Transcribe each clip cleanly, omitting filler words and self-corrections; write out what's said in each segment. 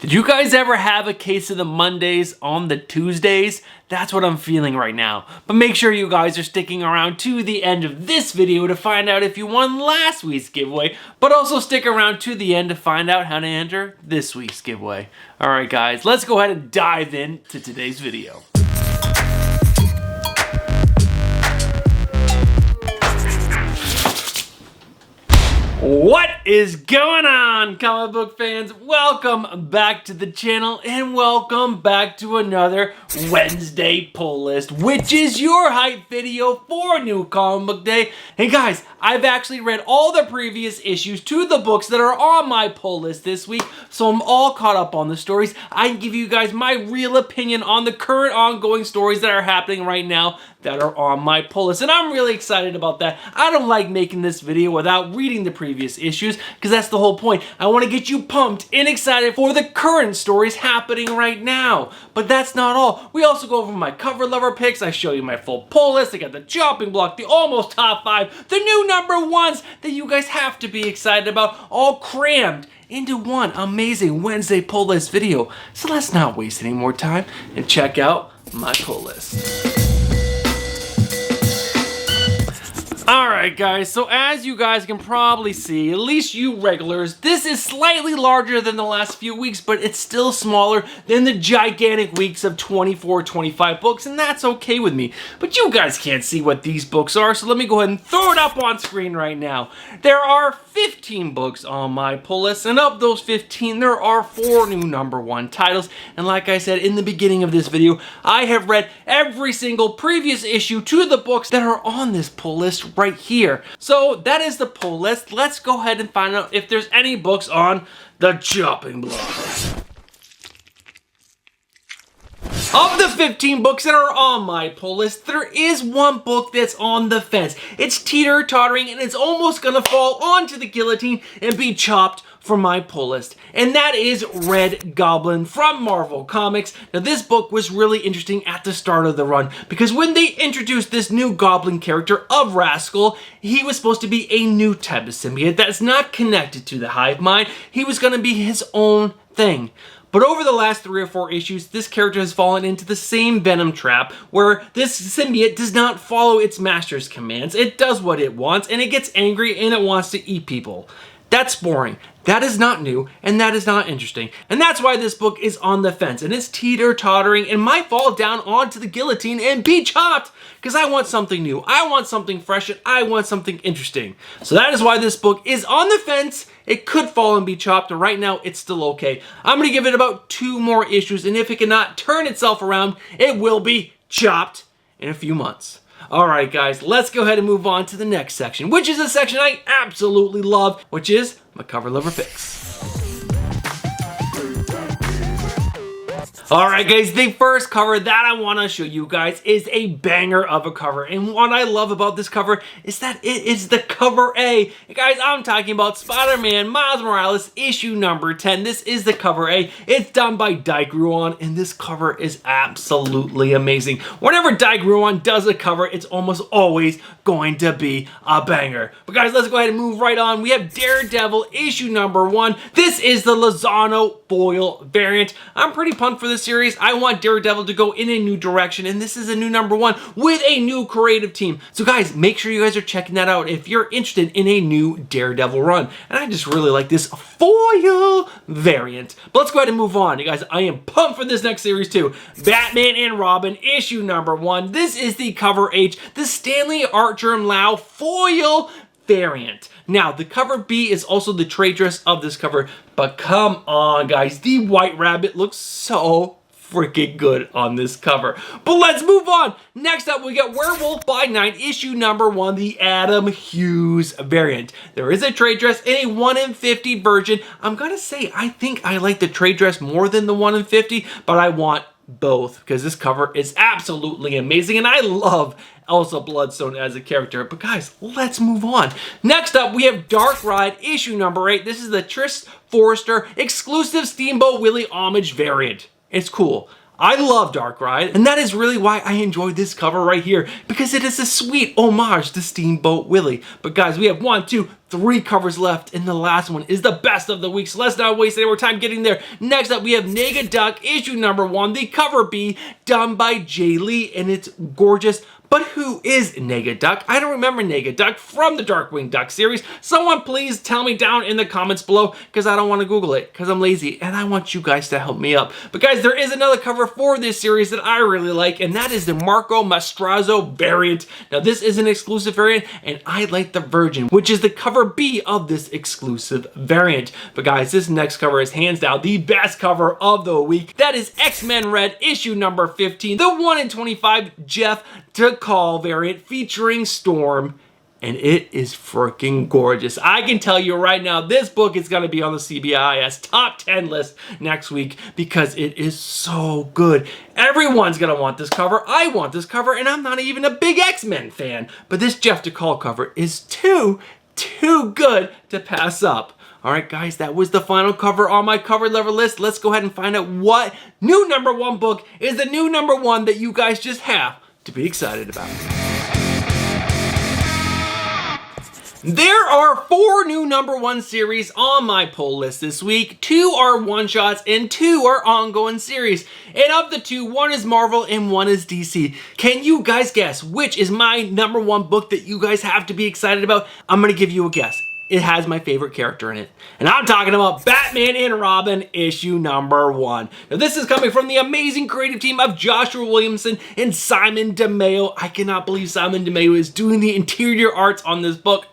Did you guys ever have a case of the Mondays on the Tuesdays? That's what I'm feeling right now. But make sure you guys are sticking around to the end of this video to find out if you won last week's giveaway, but also stick around to the end to find out how to enter this week's giveaway. Alright guys, let's go ahead and dive into today's video. What is going on, comic book fans? Welcome back to the channel and welcome back to another Wednesday pull list, which is your hype video for New Comic Book Day. Hey guys, I've actually read all the previous issues to the books that are on my pull list this week, so I'm all caught up on the stories. I can give you guys my real opinion on the current ongoing stories that are happening right now that are on my pull list, and I'm really excited about that. I don't like making this video without reading the previous issues, because that's the whole point. I want to get you pumped and excited for the current stories happening right now. But that's not all. We also go over my cover lover picks. I show you my full pull list. I got the chopping block, the almost top 5, the new number ones that you guys have to be excited about, all crammed into one amazing Wednesday pull list video. So let's not waste any more time and check out my pull list. Alright guys, so as you guys can probably see, at least you regulars, this is slightly larger than the last few weeks, but it's still smaller than the gigantic weeks of 24, 25 books, and that's okay with me. But you guys can't see what these books are, so let me go ahead and throw it up on screen right now. There are 15 books on my pull list, and of those 15, there are 4 new number 1 titles, and like I said in the beginning of this video, I have read every single previous issue to the books that are on this pull list right here. So that is the pull list. Let's go ahead and find out if there's any books on the chopping block. Of the 15 books that are on my pull list, there is one book that's on the fence. It's teeter-tottering and it's almost gonna fall onto the guillotine and be chopped for my pull list. And that is Red Goblin from Marvel Comics. Now this book was really interesting at the start of the run because when they introduced this new Goblin character of Rascal, he was supposed to be a new type of symbiote that's not connected to the hive mind. He was gonna be his own thing. But over the last 3 or 4 issues, this character has fallen into the same venom trap where this symbiote does not follow its master's commands. It does what it wants and it gets angry and it wants to eat people. That's boring. That is not new, and that is not interesting. And that's why this book is on the fence, and it's teeter-tottering and might fall down onto the guillotine and be chopped, because I want something new, I want something fresh, and I want something interesting. So that is why this book is on the fence. It could fall and be chopped, and right now it's still okay. I'm going to give it about 2 more issues, and if it cannot turn itself around, it will be chopped in a few months. Alright guys, let's go ahead and move on to the next section, which is a section I absolutely love, which is my cover lover picks. Alright guys, the first cover that I want to show you guys is a banger of a cover, and what I love about this cover is that it is the cover A. Guys, I'm talking about Spider-Man Miles Morales issue number 10. This is the cover A. It's done by Dai Gruon, and this cover is absolutely amazing. Whenever Dai Gruon does a cover, it's almost always going to be a banger. But guys, let's go ahead and move right on. We have Daredevil issue number 1. This is the Lozano foil variant. I'm pretty pumped for this series. I want Daredevil to go in a new direction, and this is a new number 1 with a new creative team. So guys, make sure you guys are checking that out if you're interested in a new Daredevil run. And I just really like this foil variant. But let's go ahead and move on. You guys, I am pumped for this next series too. Batman and Robin issue number 1. This is the cover H, the Stanley Artgerm Lau foil variant. Now, the cover B is also the trade dress of this cover, but come on, guys, the White Rabbit looks so freaking good on this cover. But let's move on. Next up, we got Werewolf by Night, issue number 1, the Adam Hughes variant. There is a trade dress in a 1 in 50 version. I'm gonna say, I think I like the trade dress more than the 1 in 50, but I want both because this cover is absolutely amazing, and I love Elsa Bloodstone as a character. But guys, let's move on. Next up, we have Dark Ride issue number 8. This is the Tris Forrester exclusive Steamboat Willie homage variant. It's cool. I love Dark Ride, and that is really why I enjoy this cover right here, because it is a sweet homage to Steamboat Willie. But guys, we have 1, 2, 3 covers left, and the last one is the best of the week, so let's not waste any more time getting there. Next up, we have Naked Duck, issue number 1, the cover B, done by Jay Lee, and it's gorgeous. But who is Naked Duck? I don't remember Naked Duck from the Darkwing Duck series. Someone please tell me down in the comments below, because I don't want to Google it, because I'm lazy, and I want you guys to help me up. But guys, there is another cover for this series that I really like, and that is the Marco Mastrazzo variant. Now, this is an exclusive variant, and I like the Virgin, which is the cover B of this exclusive variant. But guys, this next cover is hands down the best cover of the week. That is X-Men Red, issue number 15, the 1 in 25 Jeff DeCall variant featuring Storm, and it is freaking gorgeous. I can tell you right now, this book is going to be on the CBIS top 10 list next week because it is so good. Everyone's going to want this cover. I want this cover, and I'm not even a big X-Men fan, but this Jeff DeCall cover is too good to pass up. Alright guys, that was the final cover on my cover level list. Let's go ahead and find out what new number 1 book is the new number 1 that you guys just have to be excited about. There are 4 new number 1 series on my pull list this week. 2 are one-shots and 2 are ongoing series. And of the 2, 1 is Marvel and 1 is DC. Can you guys guess which is my number 1 book that you guys have to be excited about? I'm gonna give you a guess. It has my favorite character in it. And I'm talking about Batman and Robin, issue number 1. Now this is coming from the amazing creative team of Joshua Williamson and Simon DeMeo. I cannot believe Simon DeMeo is doing the interior arts on this book.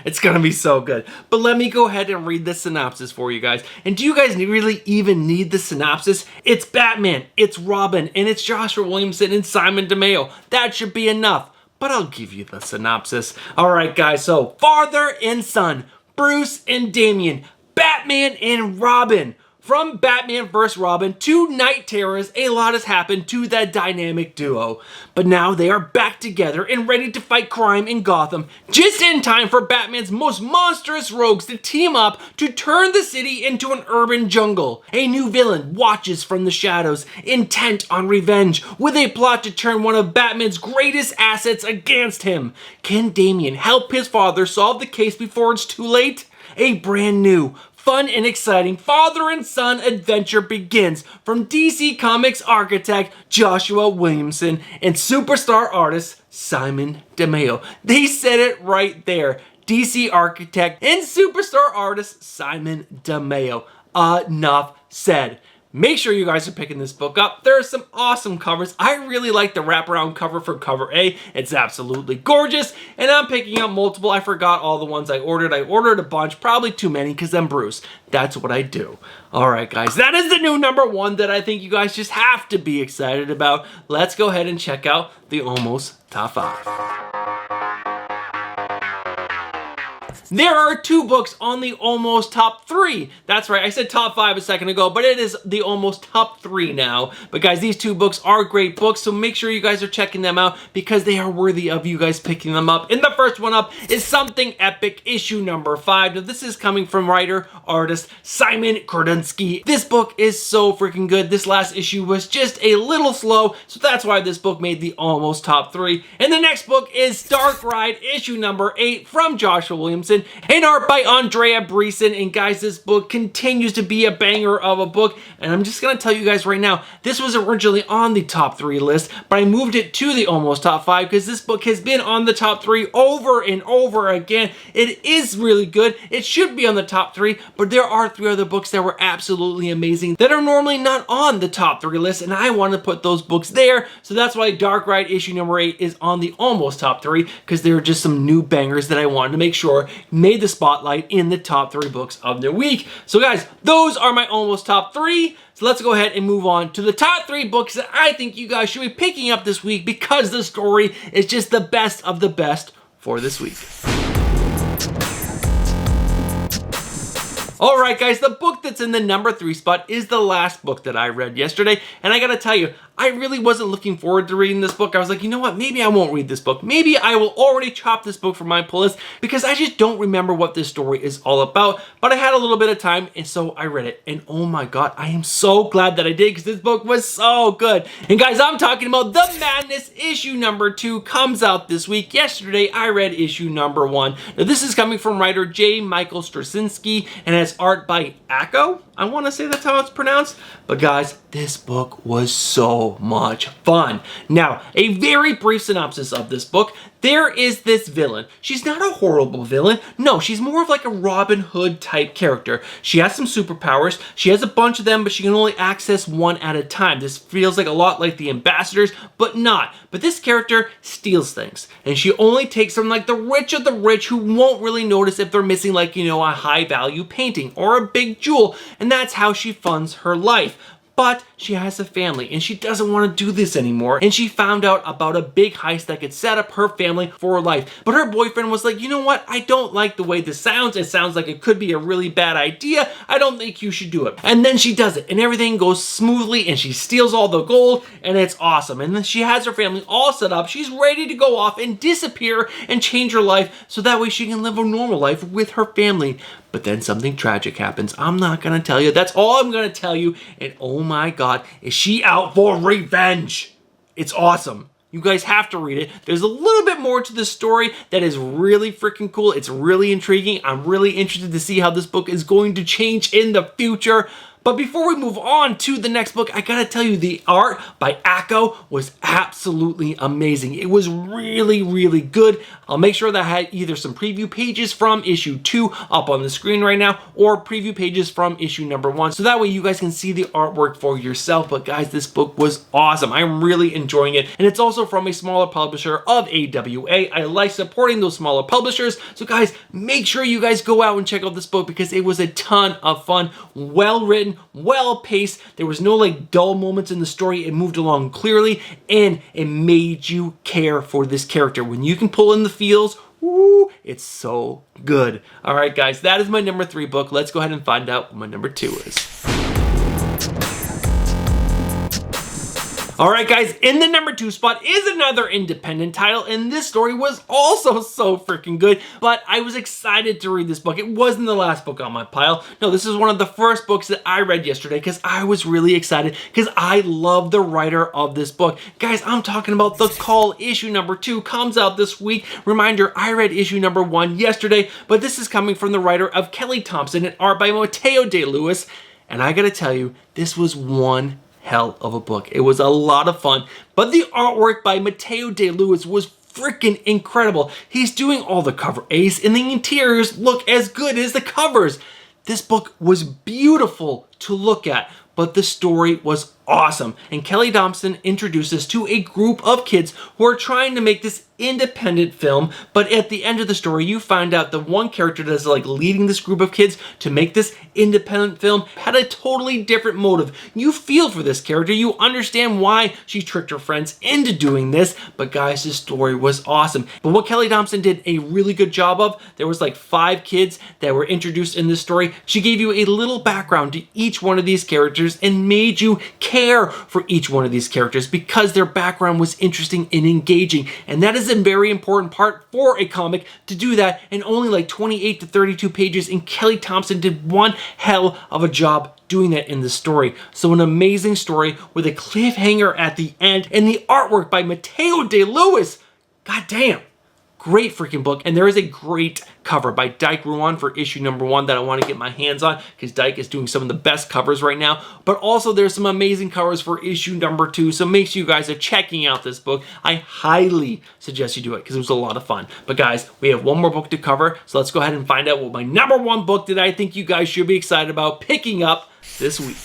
It's gonna be so good. But let me go ahead and read the synopsis for you guys. And do you guys really even need the synopsis? It's Batman, it's Robin, and it's Joshua Williamson and Simon DeMeo. That should be enough. But I'll give you the synopsis. Alright guys, so father and son, Bruce and Damian, Batman and Robin. From Batman vs. Robin to Night Terrors, a lot has happened to that dynamic duo. But now they are back together and ready to fight crime in Gotham, just in time for Batman's most monstrous rogues to team up to turn the city into an urban jungle. A new villain watches from the shadows, intent on revenge, with a plot to turn one of Batman's greatest assets against him. Can Damian help his father solve the case before it's too late? A brand new, fun and exciting father and son adventure begins from DC Comics architect Joshua Williamson and superstar artist Simon DeMeo. They said it right there. DC architect and superstar artist Simon DeMeo. Enough said. Make sure you guys are picking this book up. There are some awesome covers. I really like the wraparound cover for cover A. It's absolutely gorgeous. And I'm picking up multiple. I forgot all the ones I ordered. I ordered a bunch, probably too many because I'm Bruce. That's what I do. Alright guys, that is the new number 1 that I think you guys just have to be excited about. Let's go ahead and check out the almost top 5. There are 2 books on the almost top 3. That's right, I said top 5 a second ago, but it is the almost top 3 now. But guys, these 2 books are great books, so make sure you guys are checking them out because they are worthy of you guys picking them up. And the first one up is Something Epic, issue number 5. Now this is coming from writer-artist Simon Kurdinsky. This book is so freaking good. This last issue was just a little slow, so that's why this book made the almost top 3. And the next book is Dark Ride, issue number 8 from Joshua Williamson. And art by Andrea Breeson. And guys, this book continues to be a banger of a book. And I'm just going to tell you guys right now, this was originally on the top 3 list, but I moved it to the almost top 5 because this book has been on the top 3 over and over again. It is really good. It should be on the top 3, but there are 3 other books that were absolutely amazing that are normally not on the top 3 list, and I want to put those books there. So that's why Dark Ride issue number 8 is on the almost top 3, because there are just some new bangers that I wanted to make sure made the spotlight in the top 3 books of the week. So guys, those are my almost top 3. So let's go ahead and move on to the top 3 books that I think you guys should be picking up this week because the story is just the best of the best for this week. Alright guys, the book that's in the number 3 spot is the last book that I read yesterday, and I gotta tell you, I really wasn't looking forward to reading this book. I was like, you know what, maybe I won't read this book. Maybe I will already chop this book from my pull list because I just don't remember what this story is all about. But I had a little bit of time, and so I read it. And oh my god, I am so glad that I did because this book was so good. And guys, I'm talking about The Madness issue number 2 comes out this week. Yesterday, I read issue number 1. Now, this is coming from writer J. Michael Straczynski and has art by Acko. I want to say that's how it's pronounced. But guys, this book was so much fun. Now, a very brief synopsis of this book. There is this villain. She's not a horrible villain. No, she's more of like a Robin Hood type character. She has some superpowers. She has a bunch of them, but she can only access one at a time. This feels like a lot like the Ambassadors, but not. But this character steals things, and she only takes from like the rich of the rich who won't really notice if they're missing like, you know, a high value painting or a big jewel, and that's how she funds her life. But she has a family and she doesn't want to do this anymore. And she found out about a big heist that could set up her family for life. But her boyfriend was like, you know what? I don't like the way this sounds. It sounds like it could be a really bad idea. I don't think you should do it. And then she does it and everything goes smoothly and she steals all the gold and it's awesome. And then she has her family all set up. She's ready to go off and disappear and change her life so that way she can live a normal life with her family. But then something tragic happens. I'm not gonna tell you. That's all I'm gonna tell you. And oh my god, is she out for revenge? It's awesome. You guys have to read it. There's a little bit more to the story that is really freaking cool. It's really intriguing. I'm really interested to see how this book is going to change in the future. But before we move on to the next book, I gotta tell you, the art by Acko was absolutely amazing. It was really, really good. I'll make sure that I had either some preview pages from issue 2 up on the screen right now, or preview pages from issue number 1. So that way you guys can see the artwork for yourself. But guys, this book was awesome. I'm really enjoying it. And it's also from a smaller publisher of AWA. I like supporting those smaller publishers. So guys, make sure you guys go out and check out this book because it was a ton of fun, well written, well paced. There was no like dull moments in the story. It moved along clearly and it made you care for this character. When you can pull in the feels, woo, it's so good. All right, guys, that is my number 3 book. Let's go ahead and find out what my number 2 is. All right, guys, in the number 2 spot is another independent title, and this story was also so freaking good, but I was excited to read this book. It wasn't the last book on my pile. No, this is one of the first books that I read yesterday because I was really excited because I love the writer of this book. Guys, I'm talking about The Call. Issue number 2 comes out this week. Reminder, I read issue number 1 yesterday, but this is coming from the writer of Kelly Thompson and art by Mateo De Luis, and I gotta tell you, this was one hell of a book. It was a lot of fun, but the artwork by Mateo De Luis was freaking incredible. He's doing all the cover A's and the interiors look as good as the covers. This book was beautiful to look at, but the story was awesome. And Kelly Thompson introduced us to a group of kids who are trying to make this independent film, but at the end of the story you find out the one character that's like leading this group of kids to make this independent film had a totally different motive. You feel for this character, you understand why she tricked her friends into doing this, but guys, this story was awesome. But what Kelly Thompson did a really good job of, there was like 5 kids that were introduced in this story. She gave you a little background to each one of these characters and made you care for each one of these characters because their background was interesting and engaging, and that is a very important part for a comic to do that in only like 28 to 32 pages, and Kelly Thompson did one hell of a job doing that in the story. So an amazing story with a cliffhanger at the end, and the artwork by Mateo De Luis. God damn. Great freaking book, and there is a great cover by Dyke Ruan for issue number 1 that I want to get my hands on because Dyke is doing some of the best covers right now, but also there's some amazing covers for issue number 2, so make sure you guys are checking out this book. I highly suggest you do it because it was a lot of fun. But guys, we have one more book to cover, so let's go ahead and find out what my number 1 book that I think you guys should be excited about picking up this week.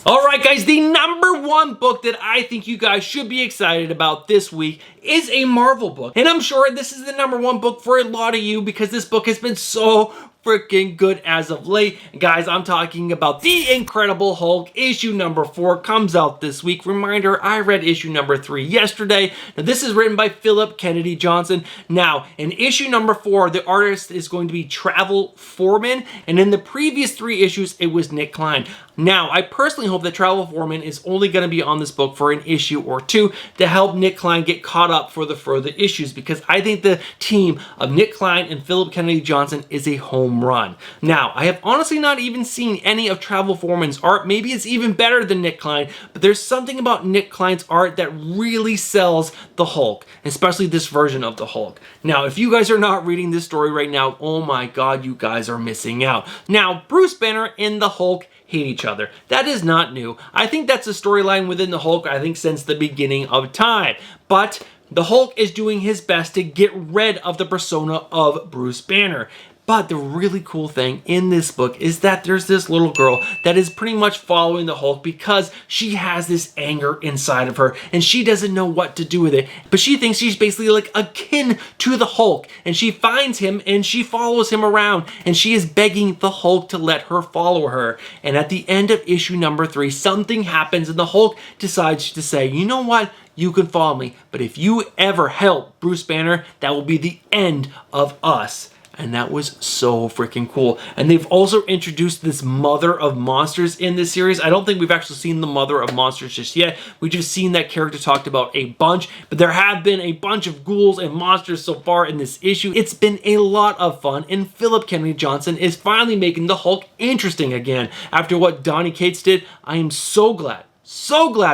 Alright guys, the number 1 book that I think you guys should be excited about this week is a Marvel book. And I'm sure this is the number 1 book for a lot of you because this book has been so freaking good as of late. And guys, I'm talking about The Incredible Hulk. Issue number 4 comes out this week. Reminder, I read issue number 3 yesterday. Now, this is written by Philip Kennedy Johnson. Now, in issue number 4, the artist is going to be Travel Foreman, and in the previous 3 issues, it was Nick Klein. Now, I personally hope that Travel Foreman is only going to be on this book for an issue or 2 to help Nick Klein get caught up for the further issues, because I think the team of Nick Klein and Philip Kennedy Johnson is a home run. Now, I have honestly not even seen any of Travel Foreman's art. Maybe it's even better than Nick Klein, but there's something about Nick Klein's art that really sells the Hulk, especially this version of the Hulk. Now, if you guys are not reading this story right now, oh my god, you guys are missing out. Now, Bruce Banner and the Hulk hate each other. That is not new. I think that's a storyline within the Hulk, I think, since the beginning of time. But the Hulk is doing his best to get rid of the persona of Bruce Banner. But the really cool thing in this book is that there's this little girl that is pretty much following the Hulk because she has this anger inside of her and she doesn't know what to do with it. But she thinks she's basically like akin to the Hulk, and she finds him and she follows him around and she is begging the Hulk to let her follow her. And at the end of issue number 3, something happens and the Hulk decides to say, you know what? You can follow me, but if you ever help Bruce Banner, that will be the end of us. And that was so freaking cool. And they've also introduced this Mother of Monsters in this series. I don't think we've actually seen the Mother of Monsters just yet. We've just seen that character talked about a bunch. But there have been a bunch of ghouls and monsters so far in this issue. It's been a lot of fun. And Philip Kennedy Johnson is finally making the Hulk interesting again. After what Donny Cates did, I am so glad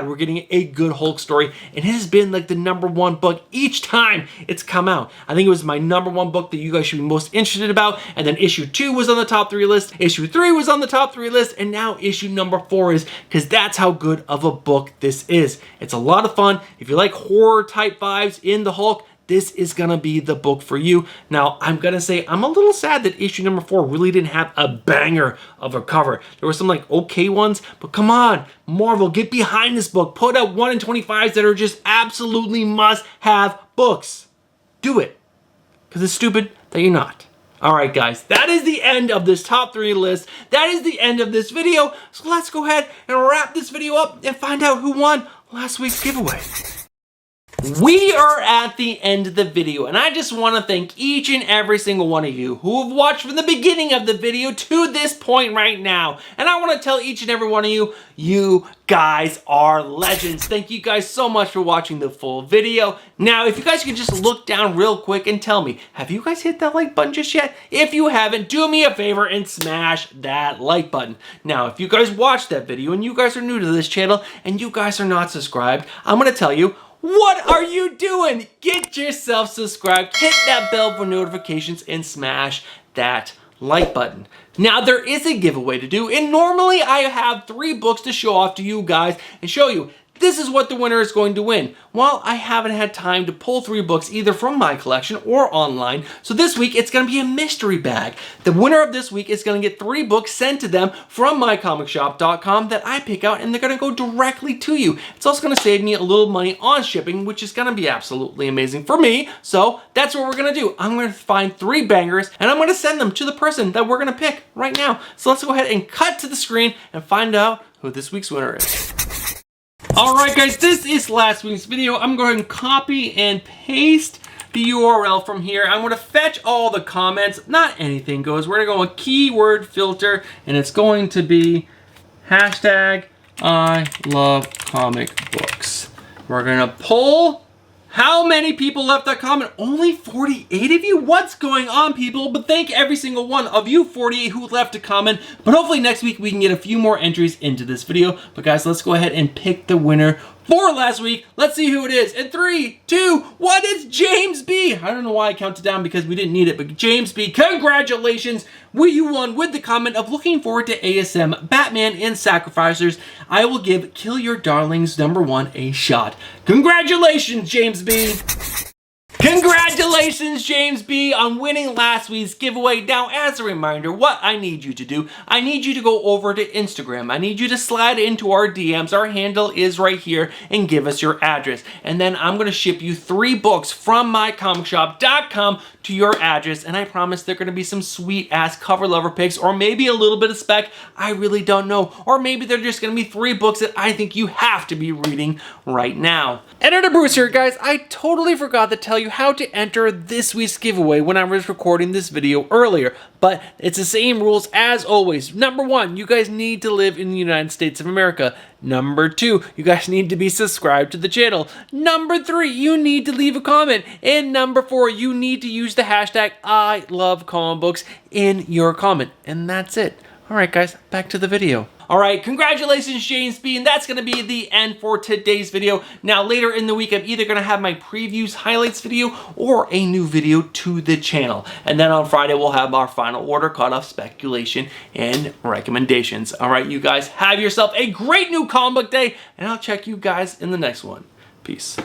we're getting a good Hulk story, and it has been like the #1 book each time it's come out. I think it was my #1 book that you guys should be most interested about, and then issue 2 was on the top 3 list, issue 3 was on the top 3 list, and now issue number 4 is, because that's how good of a book this is. It's a lot of fun. If you like horror type vibes in the Hulk, this is gonna be the book for you. Now, I'm gonna say I'm a little sad that issue number 4 really didn't have a banger of a cover. There were some like okay ones, but come on, Marvel, get behind this book. Put out 1 in 25s that are just absolutely must-have books. Do it, because it's stupid that you're not. All right, guys, that is the end of this top 3 list. That is the end of this video. So let's go ahead and wrap this video up and find out who won last week's giveaway. We are at the end of the video, and I just want to thank each and every single one of you who have watched from the beginning of the video to this point right now. And I want to tell each and every one of you, you guys are legends. Thank you guys so much for watching the full video. Now, if you guys could just look down real quick and tell me, have you guys hit that like button just yet? If you haven't, do me a favor and smash that like button. Now, if you guys watched that video and you guys are new to this channel and you guys are not subscribed, I'm going to tell you, what are you doing? Get yourself subscribed, hit that bell for notifications, and smash that like button. Now, there is a giveaway to do, and normally I have 3 books to show off to you guys and show you this is what the winner is going to win. Well, I haven't had time to pull 3 books either from my collection or online, so this week it's going to be a mystery bag. The winner of this week is going to get 3 books sent to them from mycomicshop.com that I pick out, and they're going to go directly to you. It's also going to save me a little money on shipping, which is going to be absolutely amazing for me. So that's what we're going to do. I'm going to find 3 bangers, and I'm going to send them to the person that we're going to pick right now. So let's go ahead and cut to the screen and find out who this week's winner is. Alright guys, this is last week's video. I'm going to copy and paste the URL from here. I'm going to fetch all the comments. Not anything goes. We're going to go with keyword filter, and it's going to be hashtag I love comic books. We're going to pull. How many people left that comment? Only 48 of you? What's going on, people? But thank every single one of you 48 who left a comment. But hopefully next week we can get a few more entries into this video. But guys, let's go ahead and pick the winner for last week. Let's see who it is. In 3, 2, 1, it's James B. I don't know why I counted down because we didn't need it, but James B, congratulations. You won with the comment of looking forward to ASM, Batman, and Sacrificers. I will give Kill Your Darlings #1 a shot. Congratulations, James B. Congratulations, James B, on winning last week's giveaway. Now, as a reminder, what I need you to do, I need you to go over to Instagram. I need you to slide into our DMs. Our handle is right here, and give us your address. And then I'm going to ship you 3 books from mycomicshop.com to your address, and I promise they're going to be some sweet-ass cover lover picks, or maybe a little bit of spec. I really don't know. Or maybe they're just going to be 3 books that I think you have to be reading right now. Editor Bruce here, guys. I totally forgot to tell you how to enter this week's giveaway when I was recording this video earlier, but it's the same rules as always. Number 1, you guys need to live in the United States of America. Number 2, you guys need to be subscribed to the channel. Number 3, you need to leave a comment. And number 4, you need to use the hashtag #ILoveComicBooks in your comment. And that's it. Alright guys, back to the video. Alright, congratulations James B, and that's going to be the end for today's video. Now later in the week I'm either going to have my previews highlights video or a new video to the channel. And then on Friday we'll have our final order cutoff, speculation, and recommendations. Alright, you guys have yourself a great new comic book day, and I'll check you guys in the next one. Peace.